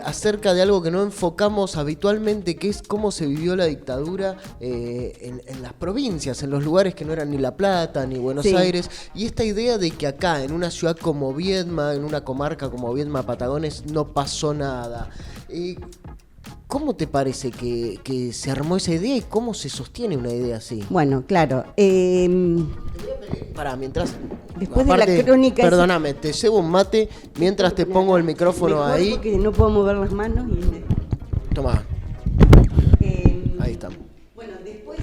acerca de algo que no enfocamos habitualmente, que es cómo se vivió la dictadura en las provincias, en los lugares que no eran ni La Plata ni Buenos Aires, y esta idea de que acá, en una ciudad como Viedma, en una comarca como Viedma, Patagones, no pasó nada. ¿Cómo te parece que se armó esa idea y cómo se sostiene una idea así? Bueno, claro. Para mientras. Después aparte, de la crónica. Perdóname, te cebo un mate mientras te pongo el micrófono ahí. Porque no puedo mover las manos. Toma. Ahí estamos. Bueno, después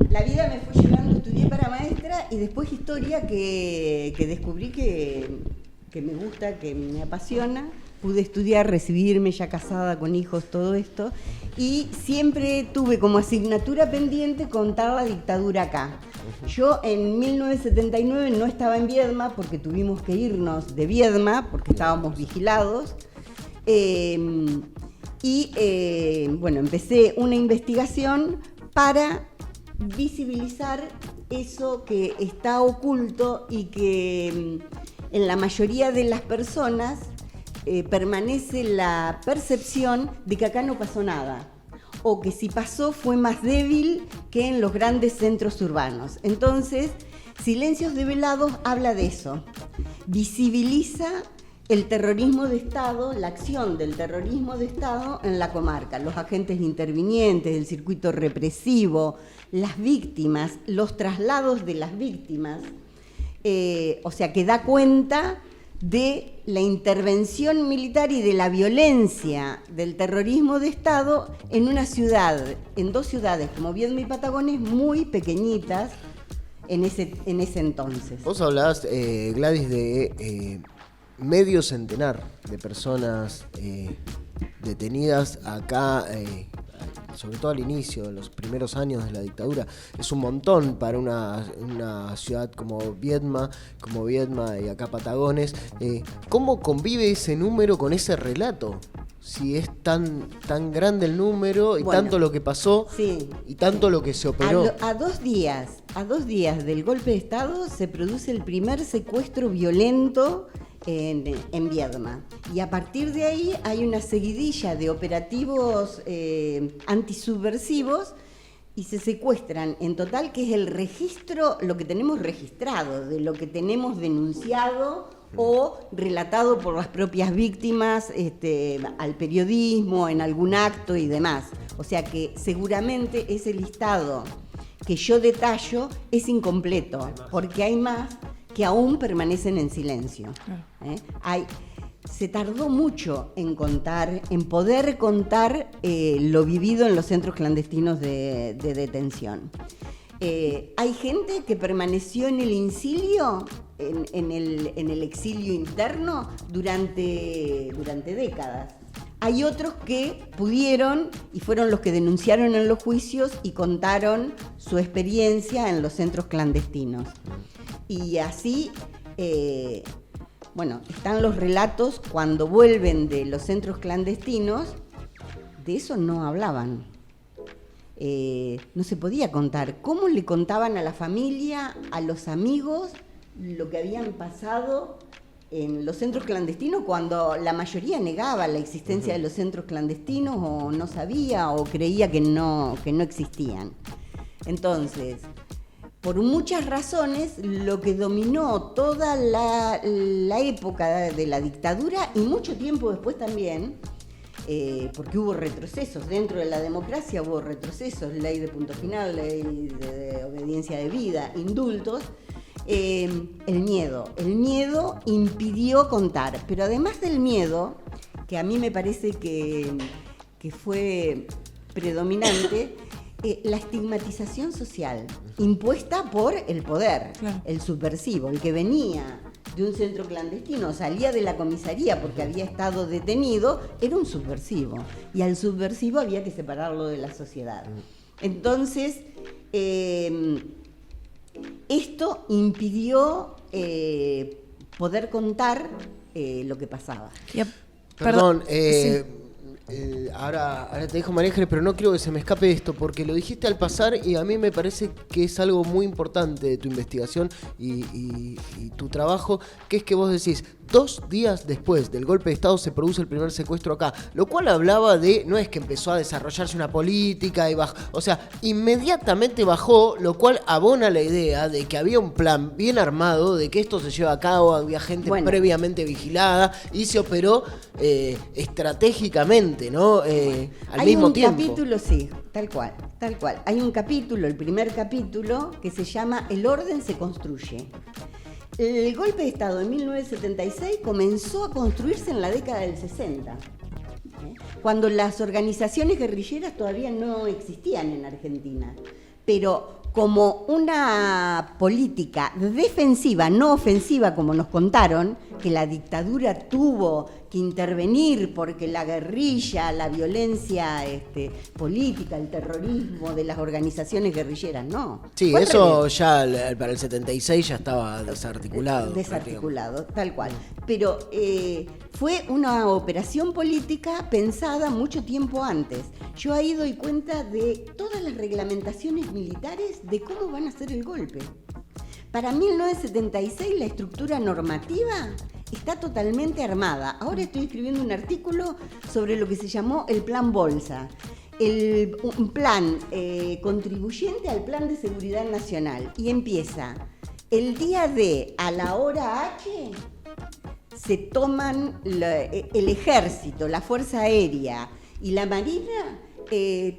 la vida me fue llevando, estudié para maestra y después historia que descubrí que me gusta, que me apasiona. Pude estudiar, recibirme ya casada, con hijos, todo esto. Y siempre tuve como asignatura pendiente contar la dictadura acá. Yo en 1979 no estaba en Viedma porque tuvimos que irnos de Viedma porque estábamos vigilados. Bueno, empecé una investigación para visibilizar eso que está oculto y que en la mayoría de las personas permanece la percepción de que acá no pasó nada, o que si pasó fue más débil que en los grandes centros urbanos. Entonces, Silencios Develados habla de eso, visibiliza el terrorismo de Estado, la acción del terrorismo de Estado en la comarca, los agentes intervinientes, el circuito represivo, las víctimas, los traslados de las víctimas, o sea que da cuenta de la intervención militar y de la violencia del terrorismo de Estado en una ciudad, en dos ciudades como Viedma y Patagones, muy pequeñitas en ese entonces. Vos hablabas, Gladys, de medio centenar de personas detenidas acá, sobre todo al inicio, en los primeros años de la dictadura. Es un montón para una ciudad como Viedma y acá Patagones. ¿Cómo convive ese número con ese relato? Si es tan grande el número y tanto lo que pasó y tanto lo que se operó. A dos días del golpe de Estado se produce el primer secuestro violento en Viedma. Y a partir de ahí hay una seguidilla de operativos antisubversivos y se secuestran en total, que es el registro, lo que tenemos registrado, de lo que tenemos denunciado o relatado por las propias víctimas al periodismo, en algún acto y demás. O sea que seguramente ese listado que yo detallo es incompleto, porque hay más que aún permanecen en silencio. Se tardó mucho en poder contar lo vivido en los centros clandestinos de detención. Hay gente que permaneció en el incilio, en el exilio interno durante décadas. Hay otros que pudieron y fueron los que denunciaron en los juicios y contaron su experiencia en los centros clandestinos. Y así, están los relatos cuando vuelven de los centros clandestinos, de eso no hablaban. No se podía contar. ¿Cómo le contaban a la familia, a los amigos, lo que habían pasado en los centros clandestinos cuando la mayoría negaba la existencia de los centros clandestinos o no sabía o creía que no existían? Entonces, por muchas razones, lo que dominó toda la época de la dictadura y mucho tiempo después también, porque hubo retrocesos, dentro de la democracia hubo retrocesos, ley de punto final, ley de obediencia debida, indultos, el miedo impidió contar, pero además del miedo, que a mí me parece que fue predominante, la estigmatización social impuesta por el poder, claro. El subversivo, el que venía de un centro clandestino, salía de la comisaría porque había estado detenido, era un subversivo. Y al subversivo había que separarlo de la sociedad. Entonces, esto impidió poder contar lo que pasaba. Perdón, sí. Ahora te dejo, María Ángeles, pero no quiero que se me escape esto, porque lo dijiste al pasar y a mí me parece que es algo muy importante de tu investigación y tu trabajo, que es que vos decís, 2 días después del golpe de Estado se produce el primer secuestro acá, lo cual hablaba de, no es que empezó a desarrollarse una política y bajó, o sea, inmediatamente bajó, lo cual abona la idea de que había un plan bien armado, de que esto se lleva a cabo, había gente previamente vigilada y se operó estratégicamente, ¿no? Al mismo tiempo. Hay un capítulo, sí, tal cual. Hay un capítulo, el primer capítulo, que se llama El orden se construye. El golpe de Estado en 1976 comenzó a construirse en la década del 60, cuando las organizaciones guerrilleras todavía no existían en Argentina, pero como una política defensiva, no ofensiva, como nos contaron, que la dictadura tuvo que intervenir porque la guerrilla, la violencia política, el terrorismo de las organizaciones guerrilleras, no. Sí, eso ya para el 76 ya estaba desarticulado. Desarticulado, tal cual. Pero fue una operación política pensada mucho tiempo antes. Yo ahí doy cuenta de todas las reglamentaciones militares de cómo van a hacer el golpe. Para 1976 la estructura normativa está totalmente armada. Ahora estoy escribiendo un artículo sobre lo que se llamó el Plan Bolsa, un plan contribuyente al Plan de Seguridad Nacional. Y empieza, el día D a la hora H se toman el ejército, la Fuerza Aérea y la Marina,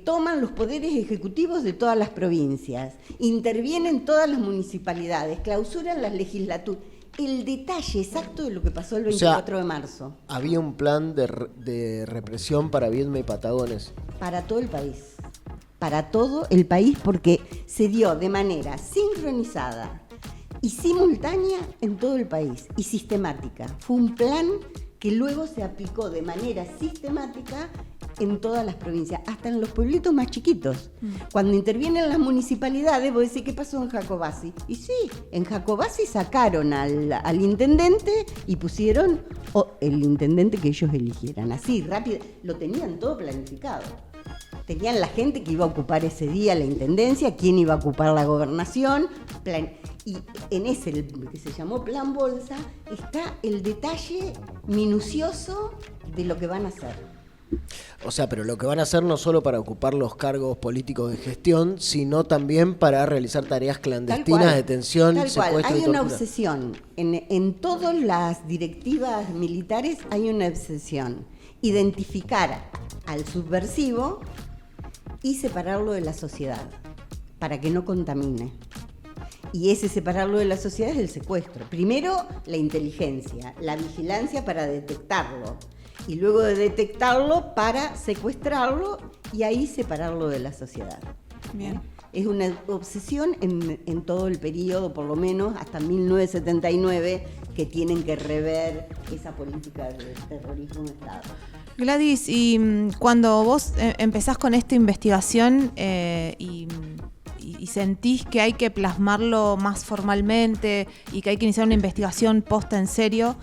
toman los poderes ejecutivos de todas las provincias, intervienen todas las municipalidades, clausuran las legislaturas. El detalle exacto de lo que pasó el 24 de marzo. Había un plan de represión para Viedma y Patagones. Para todo el país. Para todo el país, porque se dio de manera sincronizada y simultánea en todo el país y sistemática. Fue un plan que luego se aplicó de manera sistemática en todas las provincias, hasta en los pueblitos más chiquitos. Cuando intervienen las municipalidades, vos decís, ¿qué pasó en Jacobasi? Y sí, en Jacobasi sacaron al intendente y pusieron el intendente que ellos eligieran. Así, rápido, lo tenían todo planificado. Tenían la gente que iba a ocupar ese día la intendencia, quién iba a ocupar la gobernación, y en ese, que se llamó Plan Bolsa, está el detalle minucioso de lo que van a hacer. O sea, pero lo que van a hacer no solo para ocupar los cargos políticos de gestión, sino también para realizar tareas clandestinas, detención, secuestro y tortura. Hay una obsesión. En todas las directivas militares hay una obsesión. Identificar al subversivo y separarlo de la sociedad, para que no contamine. Y ese separarlo de la sociedad es el secuestro. Primero, la inteligencia, la vigilancia para detectarlo. Y luego de detectarlo para secuestrarlo y ahí separarlo de la sociedad. Bien. Es una obsesión en todo el periodo, por lo menos hasta 1979, que tienen que rever esa política de terrorismo en Estado. Gladys, y cuando vos empezás con esta investigación y sentís que hay que plasmarlo más formalmente y que hay que iniciar una investigación posta en serio,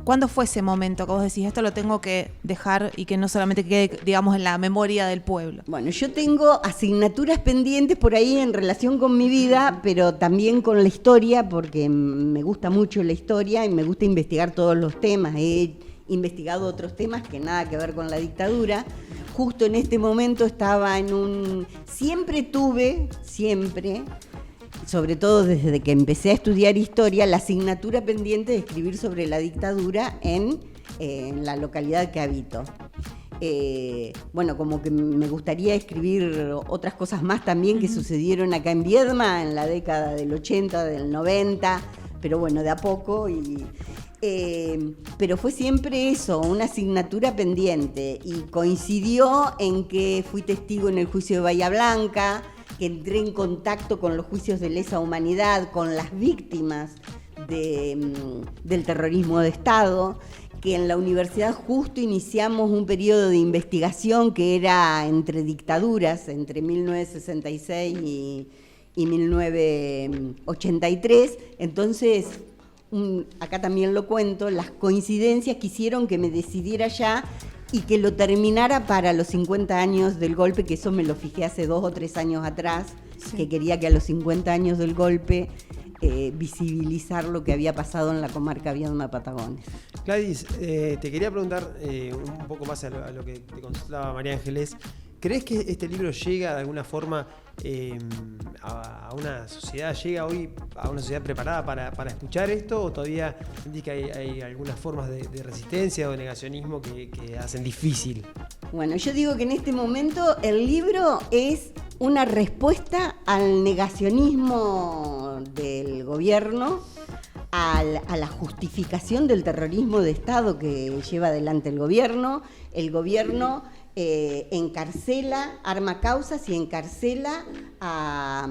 ¿cuándo fue ese momento que vos decís, esto lo tengo que dejar y que no solamente quede, digamos, en la memoria del pueblo? Bueno, yo tengo asignaturas pendientes por ahí en relación con mi vida, pero también con la historia, porque me gusta mucho la historia y me gusta investigar todos los temas. He investigado otros temas que nada que ver con la dictadura. Justo en este momento estaba siempre sobre todo desde que empecé a estudiar historia, la asignatura pendiente de escribir sobre la dictadura en la localidad que habito. Bueno, como que me gustaría escribir otras cosas más también que sucedieron acá en Viedma en la década del 80, del 90, pero bueno, de a poco. Pero fue siempre eso, una asignatura pendiente, y coincidió en que fui testigo en el juicio de Bahía Blanca, que entré en contacto con los juicios de lesa humanidad, con las víctimas del terrorismo de Estado, que en la universidad justo iniciamos un periodo de investigación que era entre dictaduras, entre 1966 y 1983. Entonces, acá también lo cuento, las coincidencias que hicieron que me decidiera ya y que lo terminara para los 50 años del golpe, que eso me lo fijé hace 2 o 3 años atrás, sí, que quería que a los 50 años del golpe visibilizar lo que había pasado en la comarca Viedma-Patagones. Gladys, te quería preguntar un poco más a lo que te consultaba María Ángeles. ¿Crees que este libro llega de alguna forma a una sociedad, llega hoy a una sociedad preparada para escuchar esto, o todavía sentís que hay algunas formas de resistencia o de negacionismo que hacen difícil? Bueno, yo digo que en este momento el libro es una respuesta al negacionismo del gobierno, a la justificación del terrorismo de Estado que lleva adelante el gobierno. El gobierno encarcela, arma causas y encarcela a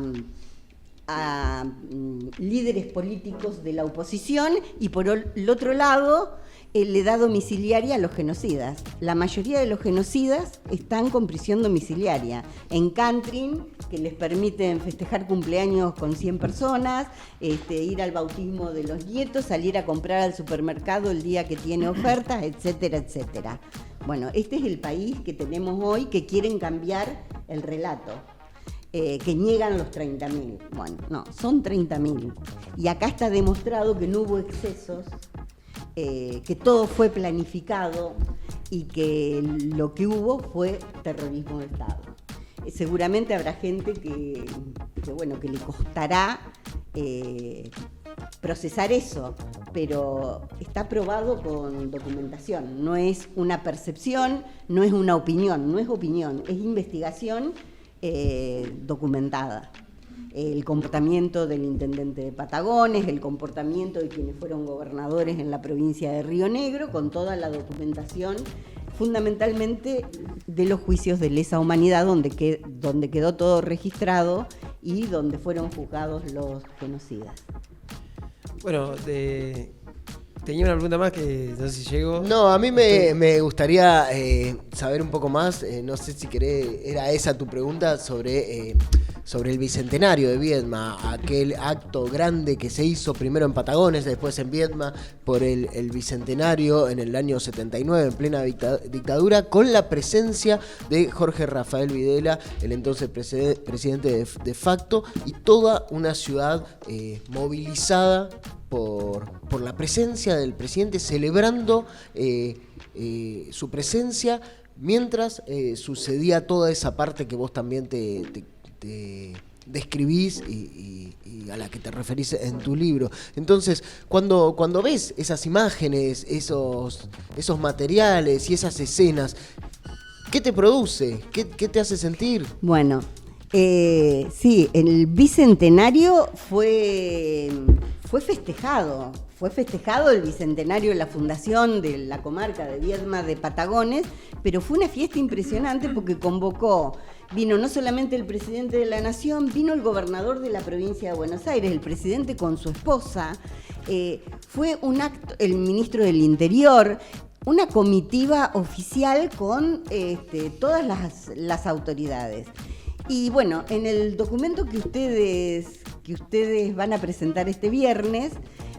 líderes políticos de la oposición, y por el otro lado le da domiciliaria a los genocidas. La mayoría de los genocidas están con prisión domiciliaria. En Cantrin, que les permiten festejar cumpleaños con 100 personas, ir al bautismo de los nietos, salir a comprar al supermercado el día que tiene ofertas, etcétera, etcétera. Bueno, este es el país que tenemos hoy, que quieren cambiar el relato, que niegan los 30.000. Bueno, no, son 30.000. Y acá está demostrado que no hubo excesos, que todo fue planificado y que lo que hubo fue terrorismo de Estado. Seguramente habrá gente que le costará procesar eso, pero está probado con documentación. No es una percepción, no es una opinión, no es opinión, es investigación documentada. El comportamiento del intendente de Patagones, el comportamiento de quienes fueron gobernadores en la provincia de Río Negro, con toda la documentación, fundamentalmente de los juicios de lesa humanidad, donde quedó todo registrado y donde fueron juzgados los genocidas. Bueno, tenía una pregunta más que no sé si llegó. No, a mí me gustaría saber un poco más, no sé si querés, era esa tu pregunta sobre el Bicentenario de Viedma, aquel acto grande que se hizo primero en Patagones, después en Viedma, por el Bicentenario en el año 79, en plena dictadura, con la presencia de Jorge Rafael Videla, el entonces presidente de facto, y toda una ciudad movilizada por la presencia del presidente, celebrando su presencia, mientras sucedía toda esa parte que vos también te describís y a la que te referís en tu libro. Entonces, cuando ves esas imágenes, esos materiales y esas escenas, ¿qué te produce? ¿Qué te hace sentir? Bueno, sí, el Bicentenario fue festejado. Fue festejado el Bicentenario de la fundación de la comarca de Viedma de Patagones, pero fue una fiesta impresionante porque vino no solamente el presidente de la Nación, vino el gobernador de la provincia de Buenos Aires, el presidente con su esposa, fue un acto, el ministro del Interior, una comitiva oficial con todas las autoridades. Y bueno, en el documento que ustedes van a presentar este viernes,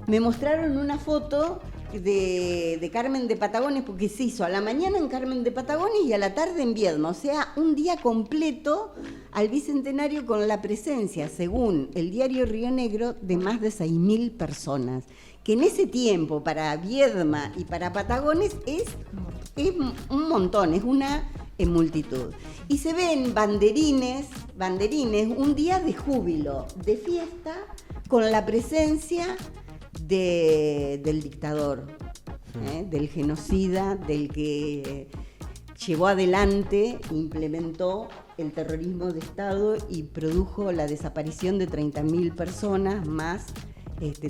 me mostraron una foto de Carmen de Patagones, porque se hizo a la mañana en Carmen de Patagones y a la tarde en Viedma, o sea, un día completo al Bicentenario, con la presencia, según el diario Río Negro, de más de 6.000 personas, que en ese tiempo para Viedma y para Patagones es un montón, es una en multitud. Y se ven banderines, un día de júbilo, de fiesta, con la presencia del dictador, del genocida, del que llevó adelante, implementó el terrorismo de Estado y produjo la desaparición de 30.000 personas, más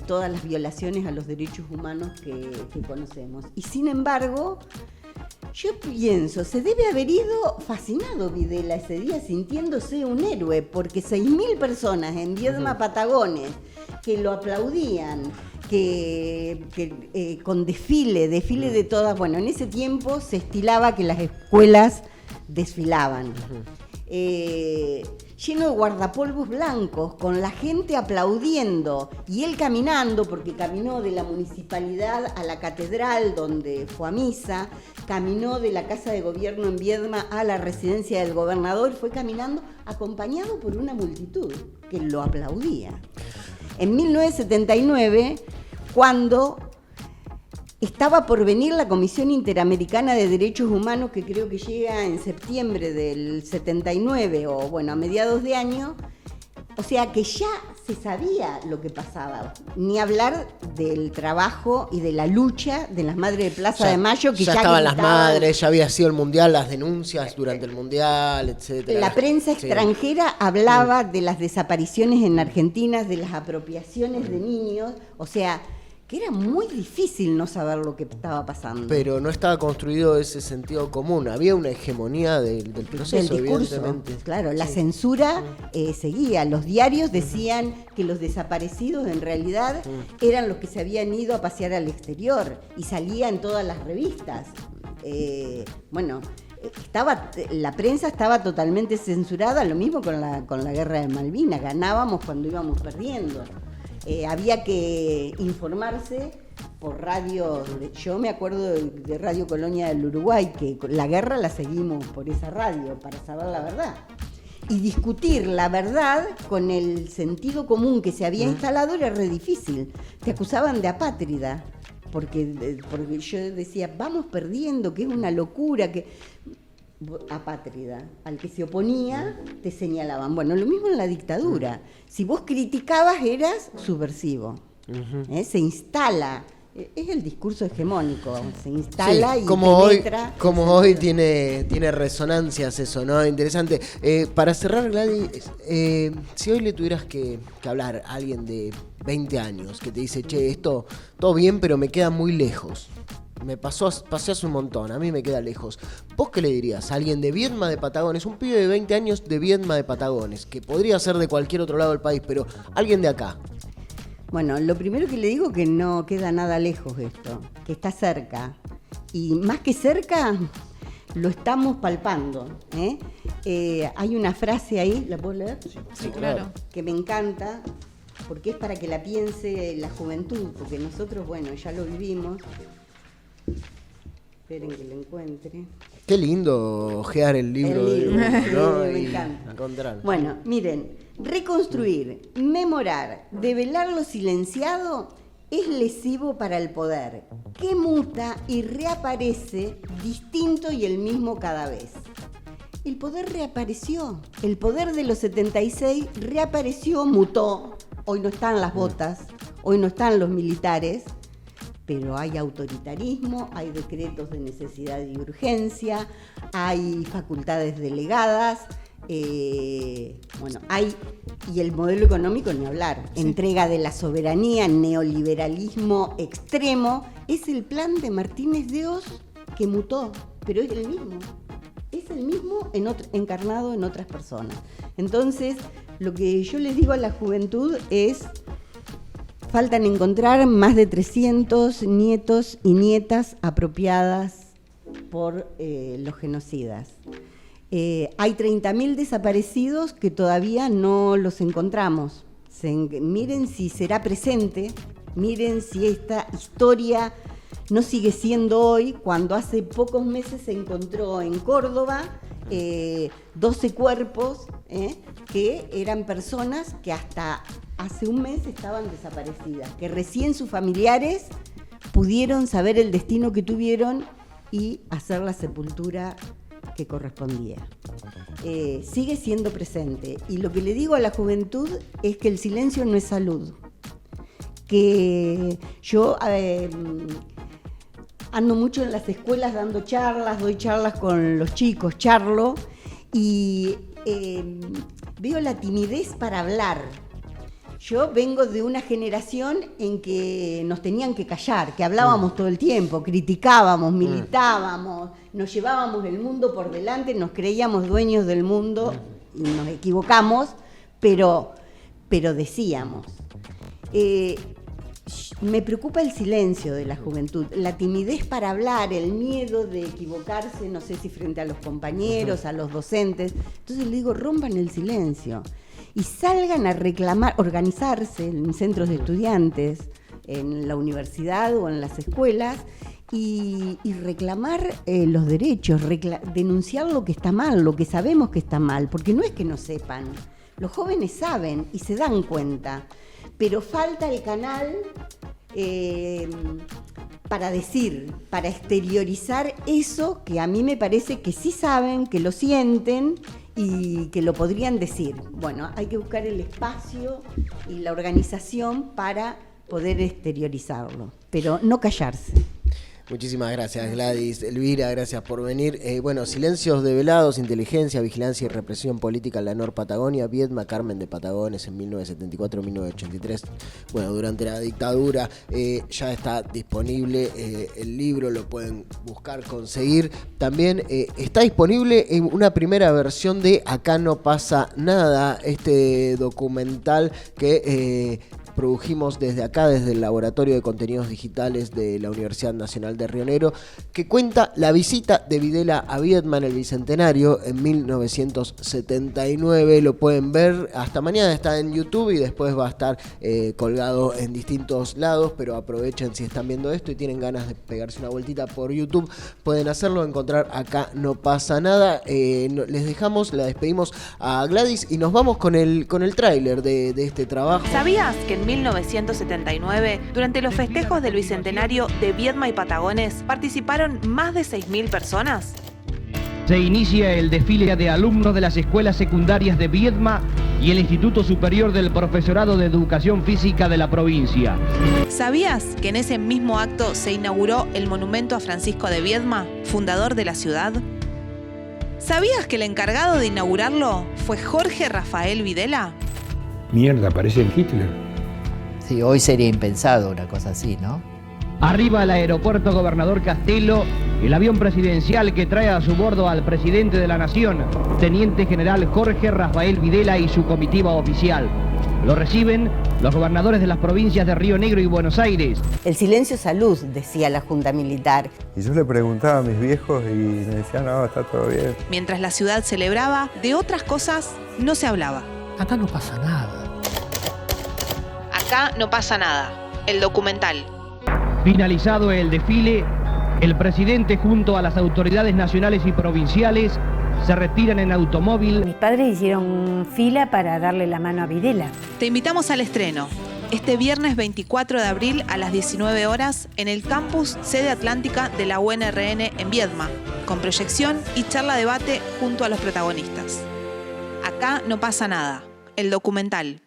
todas las violaciones a los derechos humanos que conocemos. Y sin embargo, yo pienso, se debe haber ido fascinado Videla ese día, sintiéndose un héroe, porque 6.000 personas en Viedma, Patagones, que lo aplaudían, que con desfile de todas, bueno, en ese tiempo se estilaba que las escuelas desfilaban. Lleno de guardapolvos blancos, con la gente aplaudiendo y él caminando, porque caminó de la municipalidad a la catedral donde fue a misa, caminó de la casa de gobierno en Viedma a la residencia del gobernador, fue caminando acompañado por una multitud que lo aplaudía. En 1979, cuando estaba por venir la Comisión Interamericana de Derechos Humanos, que creo que llega en septiembre del 79, o bueno, a mediados de año, o sea que ya se sabía lo que pasaba, ni hablar del trabajo y de la lucha de las madres de Plaza de Mayo, que ya estaban las madres, ya había sido el mundial, las denuncias durante el mundial, etcétera. La prensa extranjera hablaba de las desapariciones en Argentina, de las apropiaciones de niños, o sea, que era muy difícil no saber lo que estaba pasando. Pero no estaba construido ese sentido común, había una hegemonía del proceso, del discurso, evidentemente. Claro, la censura seguía. Los diarios decían que los desaparecidos en realidad eran los que se habían ido a pasear al exterior y salía en todas las revistas. La prensa estaba totalmente censurada, lo mismo con la guerra de Malvinas, ganábamos cuando íbamos perdiendo. Había que informarse por radio. Yo me acuerdo de Radio Colonia del Uruguay, que la guerra la seguimos por esa radio para saber la verdad. Y discutir la verdad con el sentido común que se había instalado era re difícil. Te acusaban de apátrida, porque yo decía, vamos perdiendo, que es una locura, que... apátrida, al que se oponía te señalaban. Bueno, lo mismo en la dictadura. Si vos criticabas eras subversivo. Se instala, es el discurso hegemónico, se instala y penetra. Como hoy tiene resonancias eso, ¿no? Interesante. Para cerrar, Gladys, si hoy le tuvieras que hablar a alguien de 20 años que te dice, che, esto todo bien, pero me queda muy lejos. Pasé hace un montón, a mí me queda lejos. ¿Vos qué le dirías a alguien de Viedma de Patagones? Un pibe de 20 años de Viedma de Patagones, que podría ser de cualquier otro lado del país, pero alguien de acá. Bueno, lo primero que le digo es que no queda nada lejos esto, que está cerca. Y más que cerca, lo estamos palpando. Hay una frase ahí, ¿la puedo leer? Sí, claro. Que me encanta, porque es para que la piense la juventud, porque nosotros, bueno, ya lo vivimos. Esperen que lo encuentre. Qué lindo ojear el libro. ¿No? Me encanta. Encontrar. Bueno, miren, reconstruir, memorar, develar lo silenciado es lesivo para el poder, que muta y reaparece distinto y el mismo cada vez. El poder reapareció, el poder de los 76 reapareció, mutó. Hoy no están las botas, hoy no están los militares, pero hay autoritarismo, hay decretos de necesidad y urgencia, hay facultades delegadas, y el modelo económico ni hablar, entrega de la soberanía, neoliberalismo extremo, es el plan de Martínez de Oz que mutó, pero es el mismo encarnado en otras personas. Entonces, lo que yo les digo a la juventud es: faltan encontrar más de 300 nietos y nietas apropiadas por los genocidas. Hay 30.000 desaparecidos que todavía no los encontramos. Miren si será presente, miren si esta historia no sigue siendo hoy, cuando hace pocos meses se encontró en Córdoba 12 cuerpos que eran personas que hasta hace un mes estaban desaparecidas, que recién sus familiares pudieron saber el destino que tuvieron y hacer la sepultura que correspondía. Sigue siendo presente. Y lo que le digo a la juventud es que el silencio no es salud. Que yo ando mucho en las escuelas dando charlas, doy charlas con los chicos, charlo, y veo la timidez para hablar. Yo vengo de una generación en que nos tenían que callar, que hablábamos todo el tiempo, criticábamos, militábamos, nos llevábamos el mundo por delante, nos creíamos dueños del mundo y nos equivocamos, pero decíamos. Me preocupa el silencio de la juventud, la timidez para hablar, el miedo de equivocarse, no sé si frente a los compañeros, a los docentes. Entonces le digo, rompan el silencio y salgan a reclamar, organizarse en centros de estudiantes, en la universidad o en las escuelas y reclamar los derechos, denunciar lo que está mal, lo que sabemos que está mal, porque no es que no sepan, los jóvenes saben y se dan cuenta, pero falta el canal para decir, para exteriorizar eso que a mí me parece que sí saben, que lo sienten y que lo podrían decir. Bueno, hay que buscar el espacio y la organización para poder exteriorizarlo, pero no callarse. Muchísimas gracias, Gladys. Elvira, gracias por venir. Silencios develados, inteligencia, vigilancia y represión política en la Nor Patagonia, Viedma, Carmen de Patagones en 1974-1983. Durante la dictadura ya está disponible el libro, lo pueden buscar, conseguir. También está disponible en una primera versión de Acá no pasa nada, este documental que produjimos desde acá, desde el Laboratorio de Contenidos Digitales de la Universidad Nacional de Río Negro, que cuenta la visita de Videla a Viedma en el Bicentenario en 1979. Lo pueden ver hasta mañana, está en YouTube y después va a estar colgado en distintos lados, pero aprovechen si están viendo esto y tienen ganas de pegarse una vueltita por YouTube, pueden hacerlo, encontrar Acá no pasa nada. Les dejamos, la despedimos a Gladys y nos vamos con el tráiler de este trabajo. ¿Sabías que en 1979, durante los festejos del Bicentenario de Viedma y Patagones, participaron más de 6.000 personas? Se inicia el desfile de alumnos de las escuelas secundarias de Viedma y el Instituto Superior del Profesorado de Educación Física de la provincia. ¿Sabías que en ese mismo acto se inauguró el monumento a Francisco de Viedma, fundador de la ciudad? ¿Sabías que el encargado de inaugurarlo fue Jorge Rafael Videla? Mierda, parece el Hitler. Sí, hoy sería impensado una cosa así, ¿no? Arriba al aeropuerto Gobernador Castelo, el avión presidencial que trae a su bordo al presidente de la Nación, Teniente General Jorge Rafael Videla y su comitiva oficial. Lo reciben los gobernadores de las provincias de Río Negro y Buenos Aires. El silencio es salud, decía la Junta Militar. Y yo le preguntaba a mis viejos y me decían, no, está todo bien. Mientras la ciudad celebraba, de otras cosas no se hablaba. Acá no pasa nada. Acá no pasa nada. El documental. Finalizado el desfile, el presidente junto a las autoridades nacionales y provinciales se retiran en automóvil. Mis padres hicieron fila para darle la mano a Videla. Te invitamos al estreno, este viernes 24 de abril a las 19 horas en el campus sede atlántica de la UNRN en Viedma, con proyección y charla debate junto a los protagonistas. Acá no pasa nada. El documental.